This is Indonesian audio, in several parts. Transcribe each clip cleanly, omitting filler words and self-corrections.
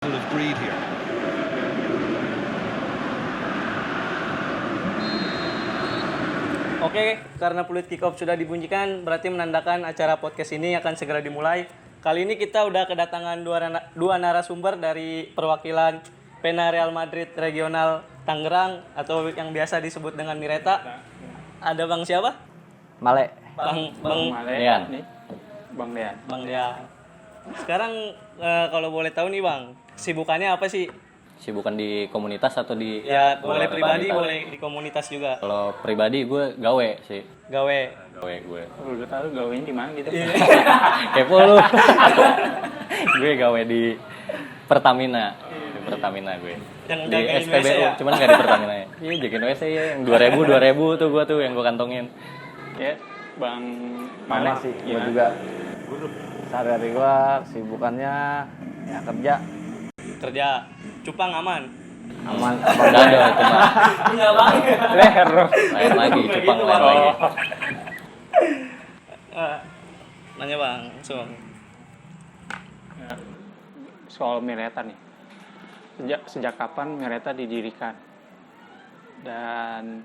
of greed here. Oke, karena peluit kick off sudah dibunyikan, berarti menandakan acara podcast ini akan segera dimulai. Kali ini kita udah kedatangan dua narasumber dari perwakilan Pena Real Madrid Regional Tangerang atau yang biasa disebut dengan Mireta. Ada Bang siapa? Male. Bang Dean. Bang Dean. Bang Dean. Sekarang kalau boleh tahu nih Bang, sibukannya apa sih? Sibukan di komunitas atau di Ya, boleh luar pribadi, komunitas? boleh di komunitas juga. Kalau pribadi gue gawe sih. Gawe. Gawe gue. Lu udah tahu gawin di mana gitu? Kepo lu. Gue gawe di Pertamina. Di Pertamina gue. Yang Di jagain SPBU, WC ya? cuman gak di Pertamina ya. Iya, jagain WC ya. Yang 2000 tuh gue tuh yang gue kantongin. Ya, Bang Sama Malik sih, gue gimana? juga. Sehari-hari gue kesibukannya ya kerja, Kerja. Cupang aman. aman. Udah ada itu mah. Iya Bang. Leher. Lain lagi, cupang gitu, lain Bang. lagi. Nanya Bang, langsung. Ya, soal Mireta nih. Sejak kapan Mireta didirikan? Dan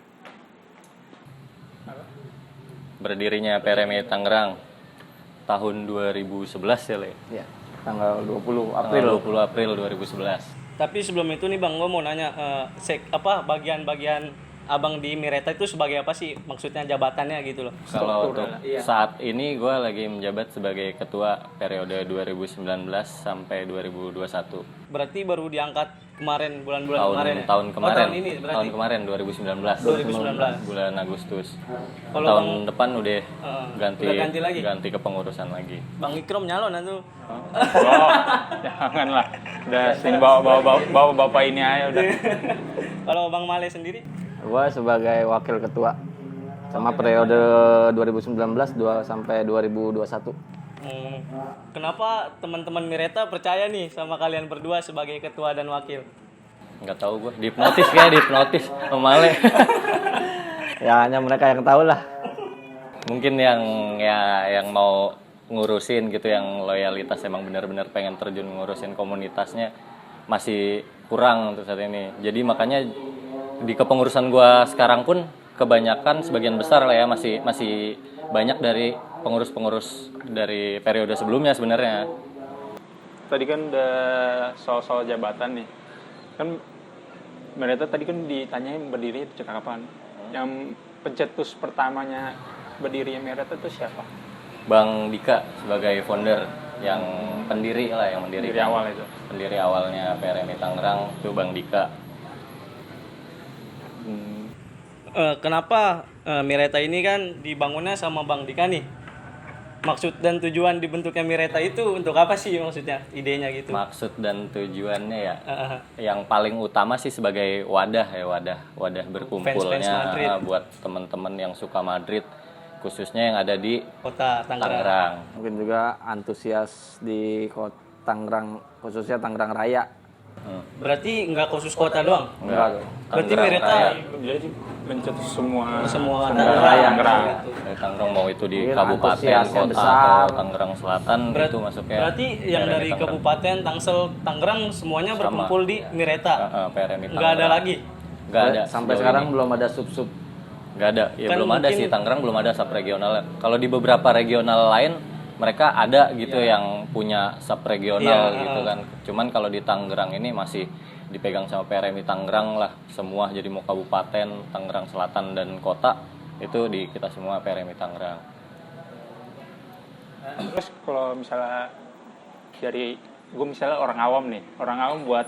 Berdirinya PRMI Tangerang tahun 2011 ya, Le. Ya, tanggal 20 Tanggal April. 20 April 2011. Tapi sebelum itu nih Bang, gue mau nanya bagian-bagian Abang di Mireta itu sebagai apa sih? Maksudnya jabatannya gitu loh. Kalau untuk Iya. saat ini gue lagi menjabat sebagai ketua periode 2019 sampai 2021. Berarti baru diangkat kemarin bulan-bulan kemarin ya? Tahun Oh, kemarin. tahun ini berarti. Tahun kemarin 2019. 2019. Bulan Agustus. Kalau tahun Bang- depan udah udah ganti lagi? ganti kepengurusan lagi. Bang Ikrom nyalon tuh. janganlah. Udah sini bawa bapak ini aja udah. Kalau Bang Male sendiri? Gue sebagai wakil ketua sama periode 2019 sampai 2021. Kenapa teman-teman Mireta percaya nih sama kalian berdua sebagai ketua dan wakil? Nggak tahu gue, dihipnotis sama Ale. Ya hanya mereka yang tahu lah. Mungkin yang mau ngurusin gitu, yang loyalitas emang benar-benar pengen terjun ngurusin komunitasnya masih kurang untuk saat ini. Jadi makanya di kepengurusan gua sekarang pun kebanyakan sebagian besar lah ya masih banyak dari pengurus-pengurus dari periode sebelumnya sebenarnya. Tadi kan udah soal jabatan nih. Kan Mireta tadi kan ditanyain berdiri sejak kapan. Yang pencetus pertamanya berdirinya Mireta itu siapa? Bang Dika sebagai founder, yang pendiri lah, yang mendirikan. Dari awal itu. Pendiri awalnya PRMI Tangerang itu Bang Dika. Kenapa Mireta ini kan dibangunnya sama Bang Dika nih? Maksud dan tujuan dibentuknya Mireta itu untuk apa sih maksudnya? Idenya gitu. Maksud dan tujuannya ya, Eh, yang paling utama sih sebagai wadah berkumpulnya Fans-fans Madrid. Buat teman-teman yang suka Madrid, khususnya yang ada di Kota Tangerang. Tangerang. Mungkin juga antusias di kota Tangerang, khususnya Tangerang Raya. Berarti nggak khusus kota doang? Enggak. Berarti Tangerang Mireta Raya. Jadi mencetus semua Tangerang. Dari Tangerang mau itu di Mungkin kabupaten, antusiasnya kota besar. atau Tangerang Selatan itu masuknya. Berarti yang PRMI dari Tangerang. kabupaten Tangsel, Tangerang semuanya Sama. berkumpul di Mireta. PRMI Nggak ada Tangerang. lagi. Nggak ada. Sampai sejauh sekarang ini. belum ada sub-sub. Nggak ada. Ya Kan belum ada mungkin- sih, Tangerang belum ada sub regional. Kalau di beberapa regional lain mereka ada gitu yang punya sub regional Iya, gitu kan. Cuman kalau di Tangerang ini masih dipegang sama PRMI Tangerang lah semua, jadi mau kabupaten, Tangerang Selatan dan kota itu di kita semua PRMI Tangerang. Terus kalau misalnya dari gue misalnya orang awam buat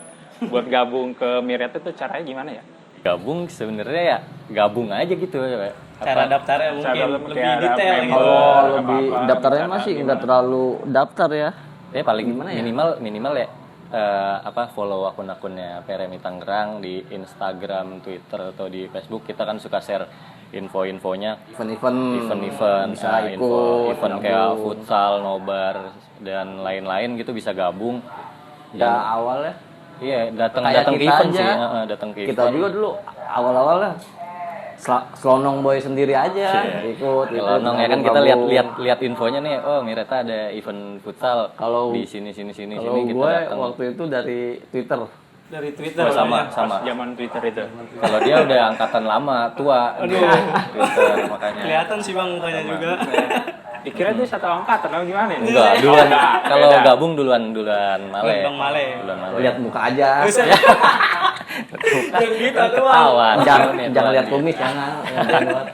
gabung ke Mireta itu caranya gimana ya? Gabung sebenarnya ya gabung aja gitu ya. Cara daftarnya mungkin Cara lebih kayak ada detail memo. gitu. Kalau apa-apa, lebih daftarnya cara masih gimana? nggak terlalu daftar ya. Ya paling Gimana ya? minimal ya follow akun-akunnya PRMI Tangerang di Instagram, Twitter atau di Facebook. Kita kan suka share info-infonya, event-event, bisa info ikut event kayak futsal, nobar dan lain-lain gitu bisa gabung. Ya awal ya. Iya, datang Kayak ke kita event aja. sih, datang ke Kita event. juga dulu awal-awal lah selonong boy sendiri aja ikut. Kalau ya kan kita lihat infonya nih, oh Mireta ada event futsal Kalau di sini Kalau kita gue datang. waktu itu dari Twitter. Dari Twitter. Oh, sama. Zaman Twitter itu. Kalau dia udah angkatan lama, tua. Aduh. Twitter makanya. Kelihatan sih Bang mukanya juga. Dikira dia satu angkatan atau gimana ya? Enggak, duluan. Beda. Kalau gabung duluan Male. Bang Male. Duluan Male. Lihat muka aja. Yang gitu tuh Bang. Ketahuan. Jangan lihat kumis, jangan. Jangan lihat.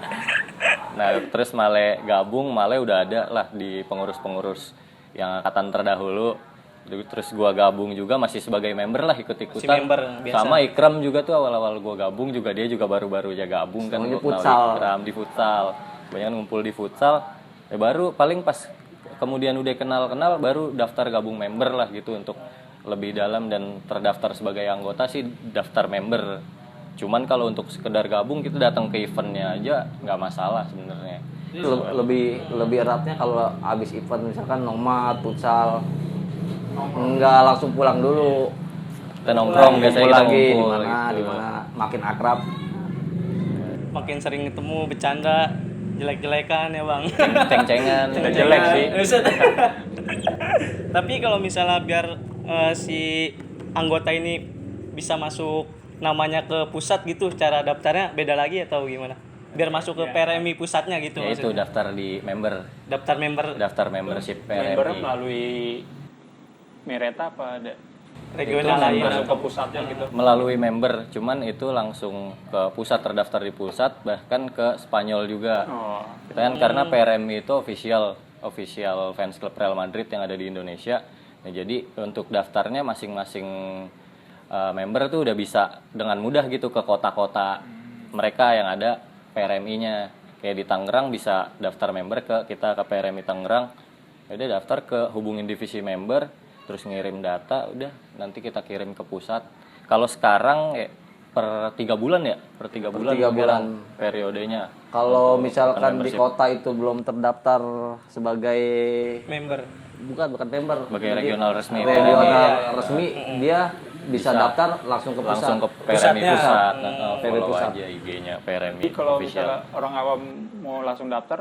Nah, terus Male gabung, Male udah ada lah di pengurus-pengurus yang angkatan terdahulu. Terus gua gabung juga masih sebagai member lah, ikut-ikutan. Si member biasa. Sama Ikram juga tuh awal-awal gua gabung juga, dia juga baru-baru aja gabung kan. Semuanya Gua kenal futsal. Ikram di futsal. Banyak ngumpul di futsal. Ya baru paling pas kemudian udah kenal-kenal baru daftar gabung member lah gitu, untuk lebih dalam dan terdaftar sebagai anggota sih daftar member. Cuman kalau untuk sekedar gabung kita datang ke eventnya aja nggak masalah sebenarnya. Lebih eratnya kalau habis event misalkan nomad, futsal, nggak langsung pulang dulu. Kita nongkrong biasanya kita lagi ngumpul di gitu. mana makin akrab. Makin sering ketemu bercanda jelek-jelekan ya Bang. Ceng-cengan. Nggak jelek sih. Tapi kalau misalnya biar si anggota ini bisa masuk namanya ke pusat gitu, cara daftarnya beda lagi atau gimana? Biar masuk ke PRMI pusatnya gitu Ya itu maksudnya. daftar di member, Daftar member daftar membership Member PRMI. melalui Mireta apa ada? regional lain. Masuk ke pusatnya gitu. Melalui member, cuman itu langsung ke pusat, terdaftar di pusat, bahkan ke Spanyol juga. Oh. Kita kan karena PRMI itu official fans club Real Madrid yang ada di Indonesia. Nah, jadi untuk daftarnya masing-masing member tuh udah bisa dengan mudah gitu ke kota-kota mereka yang ada PRMI-nya. Kayak di Tangerang bisa daftar member ke kita, ke PRMI Tangerang. Ya udah daftar ke hubungin divisi member, terus ngirim data, udah nanti kita kirim ke pusat. Kalau sekarang per 3 bulan ya, per 3 bulan tiga sekarang bulan. periodenya. Kalau misalkan di membership. kota itu belum terdaftar sebagai Member. bukan member, Sebagai jadi regional resmi. regional resmi, dia bisa daftar langsung ke pusat. Langsung ke PRMI Pusatnya. pusat. PRMI Follow pusat. aja IG-nya PRMI Jadi kalau official. misalnya orang awam mau langsung daftar,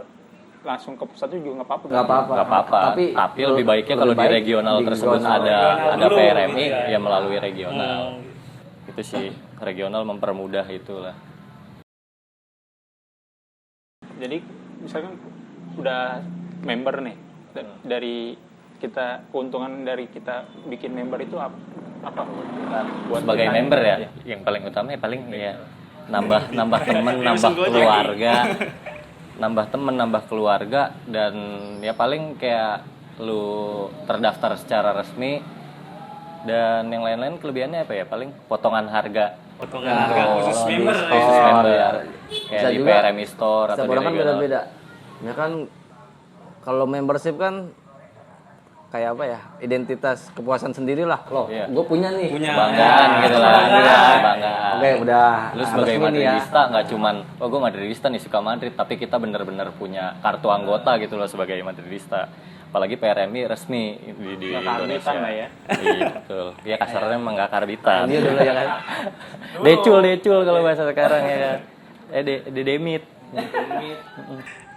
langsung ke pusat itu juga nggak apa-apa. Nggak apa-apa. Nggak apa-apa. Tapi lebih baiknya kalau di baik regional di tersebut regional. ada dulu, PRMI gitu ya melalui regional. Hmm. Itu sih regional mempermudah itulah. Jadi misalkan udah member nih, dari kita keuntungan dari kita bikin member itu apa? Buat Sebagai kita member ya, Iya. yang paling utama ya paling ya nambah temen, nambah Langsung gojek. keluarga, nambah temen, nambah keluarga, dan ya paling kayak lu terdaftar secara resmi, dan yang lain-lain kelebihannya apa ya, paling potongan harga. Potongan harga khusus di member. store. Khusus member ya. kayak Bisa di juga PRMI Store atau Setiap di orang kan regional. beda-beda. Ya kan kalau membership kan kayak apa ya, identitas kepuasan sendiri lah. Loh, Iya. gue punya nih. Punya. Kebanggaan gitu lah, kebanggaan. Oke, udah. Lu sebagai resmi nih ya. Madridista nggak cuman, oh gue Madridista nih suka Madrid, tapi kita bener-bener punya kartu anggota gitu loh sebagai Madridista. Apalagi PRMI resmi di Nggak Indonesia. karbitan lah ya. Iya betul. Ya kasarnya emang nggak karbitan. Dia dulu ya kan. Decul kalau bahasa sekarang ya kan. Demit.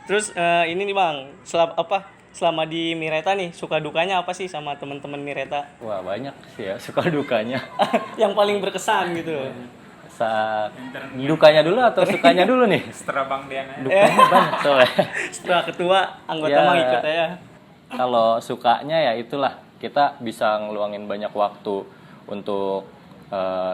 Terus ini nih Bang, selama di Mireta nih suka dukanya apa sih sama teman-teman Mireta? Wah banyak sih ya suka dukanya. Yang paling berkesan gitu. Dukanya dulu atau sukanya dulu nih? Setelah Bang Dian aja. Dukanya banyak soalnya. Setelah ketua anggota Ya. mah ikut ya. Kalau sukanya ya itulah, kita bisa ngeluangin banyak waktu untuk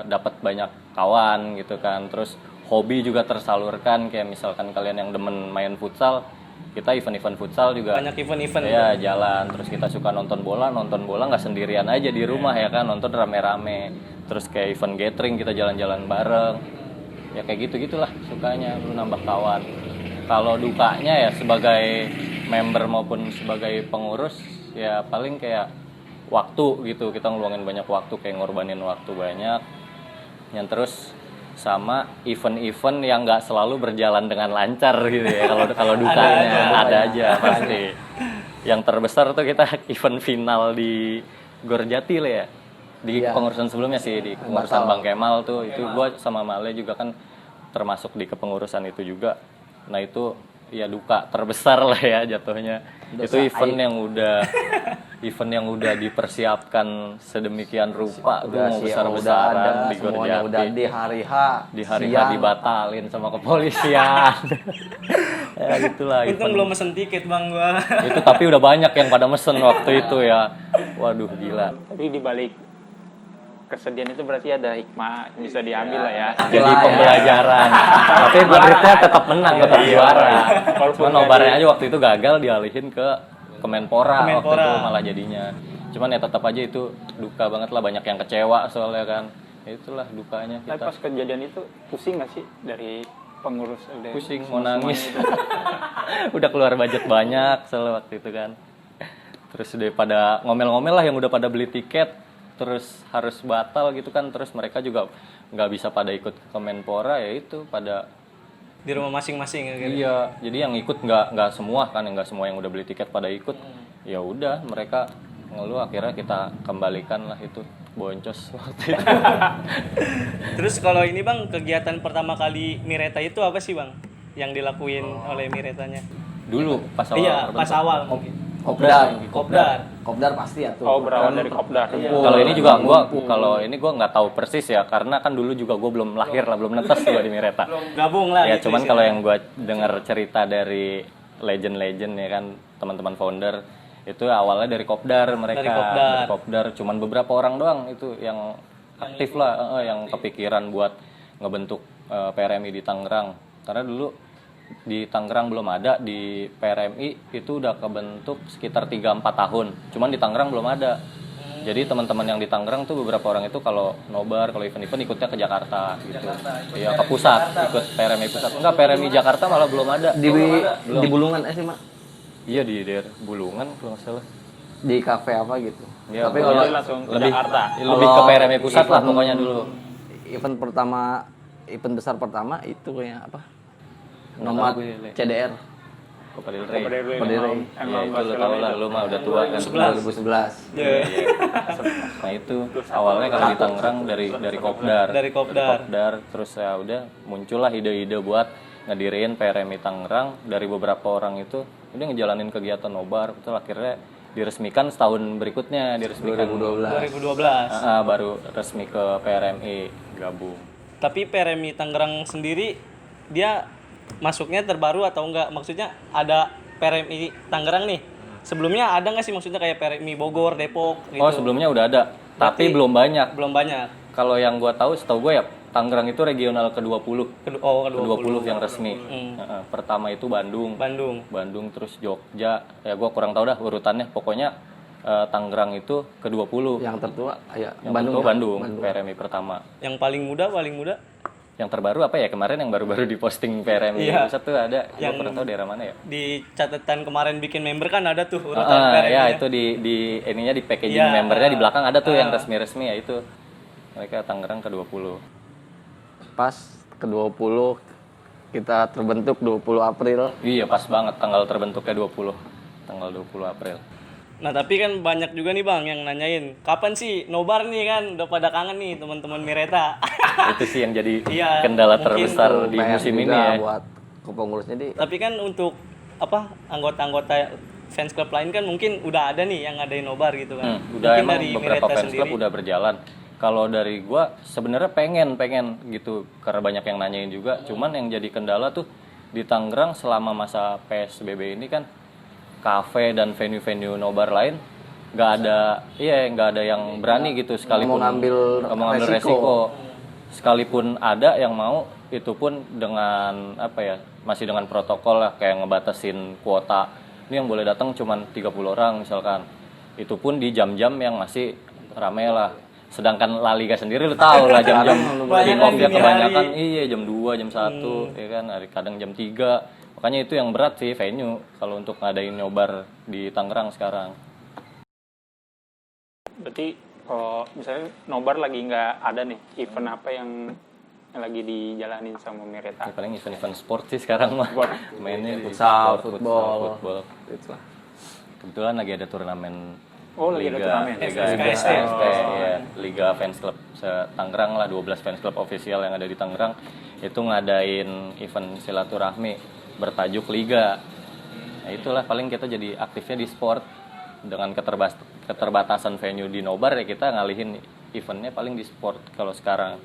dapat banyak kawan gitu kan. Terus hobi juga tersalurkan, kayak misalkan kalian yang demen main futsal, kita event-event futsal juga Banyak event-event. ya jalan. Terus kita suka nonton bola nggak sendirian aja di rumah ya kan, nonton rame-rame. Terus kayak event gathering kita jalan-jalan bareng, ya kayak gitu-gitulah sukanya, lu nambah kawan. Kalau dukanya ya sebagai member maupun sebagai pengurus ya paling kayak waktu gitu, kita ngeluangin banyak waktu, kayak ngorbanin waktu banyak. Yang terus sama event-event yang nggak selalu berjalan dengan lancar gitu ya. Kalau dukanya ada aja pasti. Yang terbesar tuh kita event final di Gorjati lah ya. Di Iya. pengurusan sebelumnya sih, di pengurusan Batal. Bang Kemal tuh, itu gua sama Male juga kan termasuk di kepengurusan itu juga. Nah itu ya duka terbesar lah ya jatuhnya. Itu event yang udah dipersiapkan sedemikian rupa tuh mau besar-besaran di Gor semuanya Jati. udah di hari H. Di hari H siang. dibatalin sama kepolisian. Ya gitulah Untung event. belum mesen tiket bang gua. Itu tapi udah banyak yang pada mesen waktu itu ya. Waduh gila. Tapi di balik kesedihan itu berarti ada hikmah yang bisa diambil lah ya. Jadi pembelajaran. Tapi Madridnya tetap menang, tetap juara. Walaupun Cuman nobarnya aja waktu itu gagal dialihin ke Kemenpora waktu Kemenpora. itu malah jadinya. Cuman ya tetap aja itu duka banget lah, banyak yang kecewa soalnya kan. Ya itulah dukanya Tapi kita. pas kejadian itu pusing nggak sih dari pengurus udah Pusing mau nangis. Udah keluar budget banyak soalnya waktu itu kan. Terus daripada ngomel-ngomel lah yang udah pada beli tiket terus harus batal gitu kan, terus mereka juga nggak bisa pada ikut ke Kemenpora, ya itu pada Di rumah masing-masing ya, gitu. iya, jadi yang ikut nggak semua kan, nggak semua yang udah beli tiket pada ikut. Ya udah mereka ngeluh, akhirnya kita kembalikan lah itu boncos waktu itu. Terus kalau ini bang, kegiatan pertama kali Mireta itu apa sih bang? Yang dilakuin oleh Miretanya? Dulu pas awal Iya, terbentuk. pas awal mungkin. Kopdar. Kopdar pasti ya tuh. Oh, berawal dari kopdar. Kalau ini juga gua nggak tahu persis ya, karena kan dulu juga gua belum lahir lah, belum netes juga di Mireta. Gabung lah. Ya gitu cuman istilahnya. kalau yang gua dengar cerita dari legend-legend ya kan, teman-teman founder itu awalnya dari kopdar mereka. Dari Kopdar cuman beberapa orang doang itu yang aktif lah, yang kepikiran buat ngebentuk PRMI di Tangerang. Karena dulu di Tangerang belum ada, di PRMI itu udah kebentuk sekitar 3-4 tahun. Cuman di Tangerang belum ada. Jadi teman-teman yang di Tangerang tuh beberapa orang itu kalau nobar, kalau event-event ikutnya ke Jakarta gitu. Iya, ke pusat, ikut PRMI pusat. Enggak, PRMI Jakarta malah belum ada. Di Bulungan sih mak. Iya di daerah Bulungan kalau nggak salah. Di kafe apa gitu. Ya, Tapi pokoknya kalau langsung ke lebih Jakarta. lebih ke PRMI pusat lah pokoknya dulu. event besar pertama itu kayak apa? Nomad tahu gue, Le. CDR Copa del Rey. Rey. Ya itu lo tau lah, lo mah udah tua kan. 2011. Iya. Nah itu awalnya kalau di Tangerang dari Kopdar. Dari Kopdar. Terus ya udah muncullah ide-ide buat ngedirin PRMI Tangerang. Dari beberapa orang itu udah ngejalanin kegiatan nobar, betul akhirnya diresmikan setahun berikutnya, diresmikan 2012. baru resmi ke PRMI gabung. Tapi PRMI Tangerang sendiri dia masuknya terbaru atau enggak? Maksudnya ada PRMI Tangerang nih. Sebelumnya ada nggak sih maksudnya kayak PRMI Bogor, Depok gitu? Oh sebelumnya udah ada, tapi Berarti belum banyak. Belum banyak. Kalau yang setahu gue ya Tangerang itu regional ke-20. Ke-20 yang resmi. Pertama itu Bandung. Bandung terus Jogja. Ya gue kurang tahu dah urutannya. Pokoknya Tangerang itu ke-20. Yang tertua ya Yang Bandung. PRMI pertama. Yang paling muda Yang terbaru apa ya? Kemarin yang baru-baru diposting PRMI pusat tuh ada. Yang kurang tahu daerah mana ya? di catatan kemarin bikin member kan ada tuh urutan PRMI. Ya itu di ininya di packaging membernya di belakang ada tuh yang resmi-resmi ya itu. Mereka Tangerang ke-20. Pas ke-20 kita terbentuk 20 April. Iya pas banget tanggal terbentuknya 20. Tanggal 20 April. Nah tapi kan banyak juga nih bang yang nanyain kapan sih nobar nih kan, udah pada kangen nih teman-teman Mireta. Itu sih yang jadi Iya, kendala mungkin terbesar di PR musim juga ini ya. buat kepengurusnya di Tapi kan untuk anggota-anggota fans club lain kan mungkin udah ada nih yang ngadain nobar gitu kan. Udah Mungkin emang dari beberapa Mireta fans club sendiri. udah berjalan. Kalau dari gua sebenarnya pengen gitu karena banyak yang nanyain juga. Cuman yang jadi kendala tuh di Tangerang selama masa PSBB ini kan kafe dan venue-venue nobar lain nggak ada yang berani gitu sekalipun Mau ngambil resiko. Sekalipun ada yang mau itu pun dengan masih dengan protokol lah kayak ngebatasin kuota. Ini yang boleh datang cuman 30 orang misalkan. Itu pun di jam-jam yang masih rame lah. Sedangkan La Liga sendiri lu tahu lah jam-jam kick-off-nya kebanyakan jam 2, jam 1 ya kan, kadang jam 3. Makanya itu yang berat sih venue kalau untuk ngadain nobar di Tangerang sekarang. Berarti kalau misalnya nobar lagi nggak ada nih, event apa yang lagi dijalanin sama Mireta? Ya, paling event-event sport sih sekarang mah. Mainnya di futsal, sport, football. Kebetulan lagi ada turnamen Oh, lagi ada turnamen. SKST. ya, Liga Fans Club Tangerang lah, 12 fans club official yang ada di Tangerang itu ngadain event silaturahmi bertajuk Liga. Nah, itulah paling kita jadi aktifnya di sport dengan keterbatasan venue di Nobar ya kita ngalihin eventnya paling di sport kalau sekarang.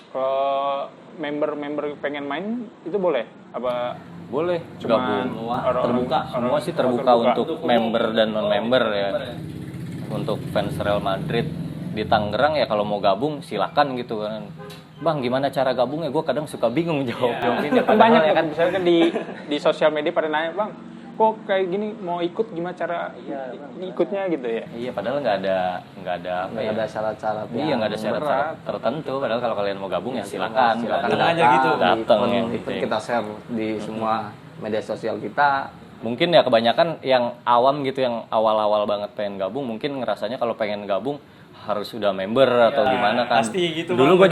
Kalau member pengen main itu boleh? Apa Boleh cuma gabung. terbuka? Semua sih terbuka untuk member dan non member ya. Untuk fans Real Madrid di Tangerang ya kalau mau gabung silakan gitu kan. Bang gimana cara gabungnya? Gue kadang suka bingung jawabnya. Kan banyak ya kan misalnya kan di sosial media pada nanya, "Bang, kok kayak gini mau ikut gimana cara ikutnya gitu ya?" Iya padahal nggak ada apa Nggak ya. ada syarat-syarat. Iya nggak ada syarat tertentu. Padahal kalau kalian mau gabung ya silakan. Silakan Datang aja gitu. Datang Event, yang event penting. kita share di semua media sosial kita. Mungkin ya kebanyakan yang awam gitu yang awal-awal banget pengen gabung mungkin ngerasanya kalau pengen gabung harus udah member atau gimana kan. pasti gitu, Dulu Bang.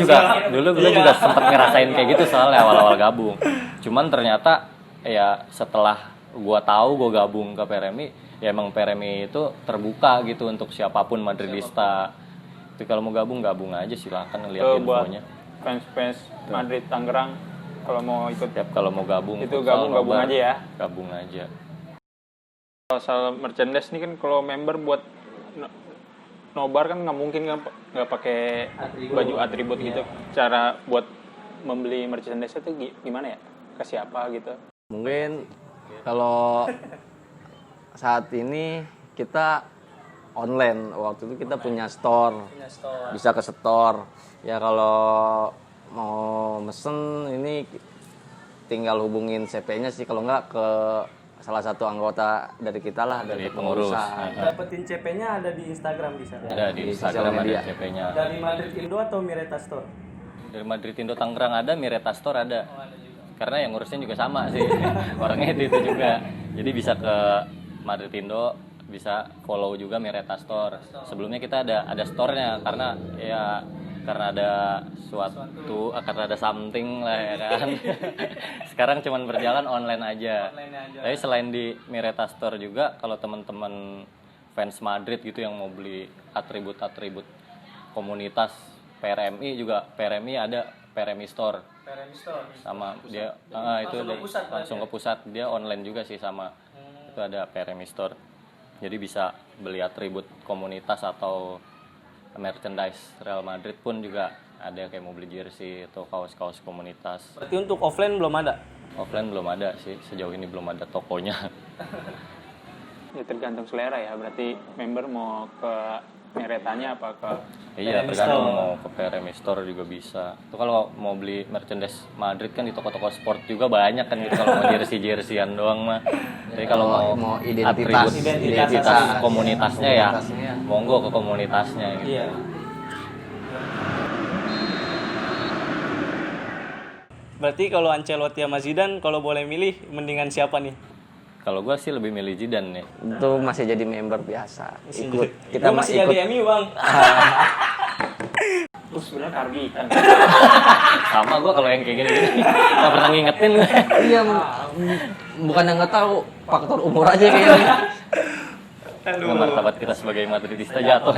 gue juga sempet ngerasain kayak gitu soalnya awal-awal gabung. Cuman ternyata ya setelah gue tahu gue gabung ke PRMI ya emang PRMI itu terbuka gitu untuk siapapun Madridista. Tapi kalau mau gabung aja silakan lihat Itu buat infonya. fans Madrid Tangerang kalau mau ikut Tiap kalau mau gabung itu futsal, gabung nobar, aja ya. Gabung aja. Kalau soal merchandise ini kan kalau member buat nobar kan nggak mungkin kan nggak pakai baju atribut gitu. Cara buat membeli merchandise itu gimana ya? Ke siapa gitu? Mungkin kalau saat ini kita online, waktu itu kita punya store, bisa ke store. Ya kalau mau mesen ini tinggal hubungin CP-nya sih, kalau nggak ke salah satu anggota dari kita lah, dari pengurus. kepengurusan. Dapetin CP-nya ada di Instagram bisa. Ada di Di Instagram sosial ada media. CP-nya. Dari Madrid Indo atau Mireta Store? Dari Madrid Indo Tangerang ada, Mireta Store ada. Karena yang ngurusnya juga sama sih. Orangnya itu juga. Jadi bisa ke Madrid Indo, bisa follow juga Mireta Store. Sebelumnya kita ada store-nya karena ada karena ada something lah ya kan. Sekarang cuman berjalan online aja. Tapi selain di Mireta Store juga kalau teman-teman fans Madrid gitu yang mau beli atribut-atribut komunitas PRMI juga, PRMI ada PRMI Store sama dia itu langsung ke pusat, dia online juga sih sama itu ada PRMI Store. Jadi bisa beli atribut komunitas atau merchandise Real Madrid pun juga ada kayak mau beli jersey atau kaos-kaos komunitas. Berarti untuk offline belum ada? Offline belum ada sih, sejauh ini belum ada tokonya. Ya tergantung selera ya. Berarti member mau ke meretanya apa ke Iya, PRMI tergantung Store. mau ke PRMI Store juga bisa. Itu kalau mau beli merchandise Madrid kan di toko-toko sport juga banyak kan gitu kalau mau jersey-jerseyan doang mah. Tapi kalau mau identitas identitas komunitasnya ya, komunitasnya. monggo ke komunitasnya gitu. Iya. Berarti kalau Ancelotti sama Zidane kalau boleh milih mendingan siapa nih? Kalau gue sih lebih milih Zidane nih. Itu masih jadi member biasa. Ikut Kita masih ikut jadi MU, Bang. terus sebenarnya karbitan. Sama gue kalau yang kayak gini-gini nggak pernah ngingetin. Iya, bukan yang nggak tahu, faktor umur aja kayaknya. Martabat kita sebagai Madridista jatuh.